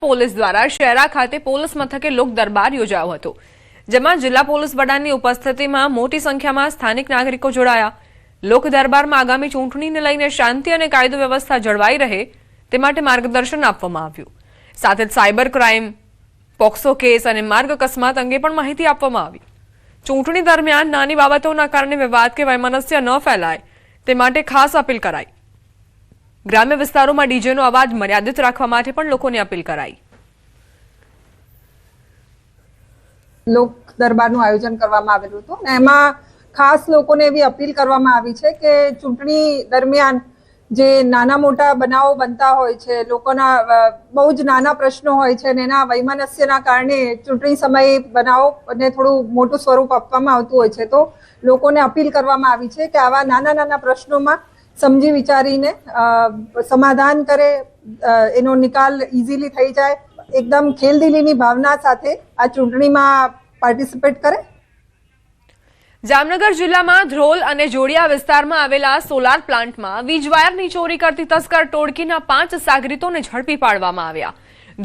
Police દ્વારા શહેરા ખાતે police મથકે લોક દરબાર યોજાયો હતો, જેમાં જિલ્લા પોલીસ વડાની ઉપસ્થિતિમાં મોટી સંખ્યામાં સ્થાનિક નાગરિકો જોડાયા। લોક દરબારમાં આગામી ચૂંટણીને લઈને શાંતિ અને કાયદો વ્યવસ્થા જળવાઈ રહે તે માટે માર્ગદર્શન આપવામાં આવ્યું। સાથે જ સાયબર ક્રાઇમ, પોક્સો કેસ અને માર્ગ અકસ્માત અંગે પણ માહિતી આપવામાં આવી। ચૂંટણી દરમિયાન નાની બાબતોના કારણે વિવાદ કે વૈમનસ્ય ન ફેલાય તે માટે ખાસ અપીલ કરાઈ। ગ્રામ્ય વિસ્તારોમાં ડીજેનો અવાજ મર્યાદિત રાખવા માટે પણ લોકોને અપીલ કરાઈ। લોક દરબારનું આયોજન કરવામાં આવેલું હતું અને એમાં ખાસ લોકોને એવી અપીલ કરવામાં આવી છે કે ચૂંટણી દરમિયાન જે નાના મોટા બનાવો બનતા હોય છે, લોકોના બહુ જ નાના પ્રશ્નો હોય છે અને એના વૈમનસ્યના કારણે ચૂંટણી સમયે બનાવોને થોડું મોટું સ્વરૂપ આપવામાં આવતું હોય છે, તો લોકોને અપીલ કરવામાં આવી છે કે આવા નાના નાના પ્રશ્નોમાં સમજી વિચારીને સમાધાન કરે, એનો નિકાલ ઇઝીલી થઈ જાય, એકદમ ખેલદિલીની ભાવના સાથે આ ચૂંટણીમાં પાર્ટિસિપેટ કરે। જામનગર જિલ્લામાં ધ્રોલ અને જોડિયા વિસ્તારમાં આવેલા સોલાર પ્લાન્ટમાં વીજ વાયરની ચોરી કરતી તસ્કર ટોળકીના 5 સાગરીતોને ઝડપી પાડવામાં આવ્યા।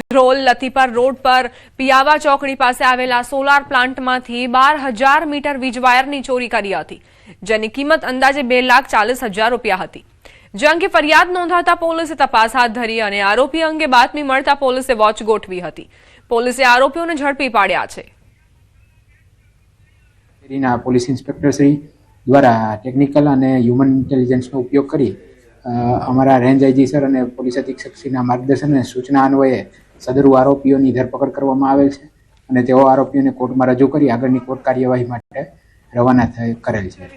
ધ્રોલ લતીપર રોડ પર પિયાવા ચોકડી પાસે આવેલા સોલાર પ્લાન્ટમાંથી 12,000 મીટર વીજ વાયરની ચોરી કરી હતી, જેની કિંમત અંદાજે 2,40,000 રૂપિયા હતી। જે અંગે ફરિયાદ નોંધાતા પોલીસે તપાસ હાથ ધરી અને આરોપી અંગે બાતમી મળતા પોલીસે વોચ ગોઠવી હતી। પોલીસે આરોપીઓને ઝડપી પાડ્યા છે। પોલીસ ઇન્સ્પેક્ટર શ્રી દ્વારા ટેકનિકલ અને હ્યુમન ઇન્ટેલિજન્સનો ઉપયોગ કરી અમારા રેન્જ આઈજી સર અને પોલીસ અધિક્ષક શ્રીના માર્ગદર્શન અને સૂચના અન્વયે સદરુ આરોપીઓની ધરપકડ કરવામાં આવેલ છે અને તેઓ આરોપીઓને કોર્ટમાં રજૂ કરી આગળની કોર્ટ કાર્યવાહી માટે રવાના કરેલ છે।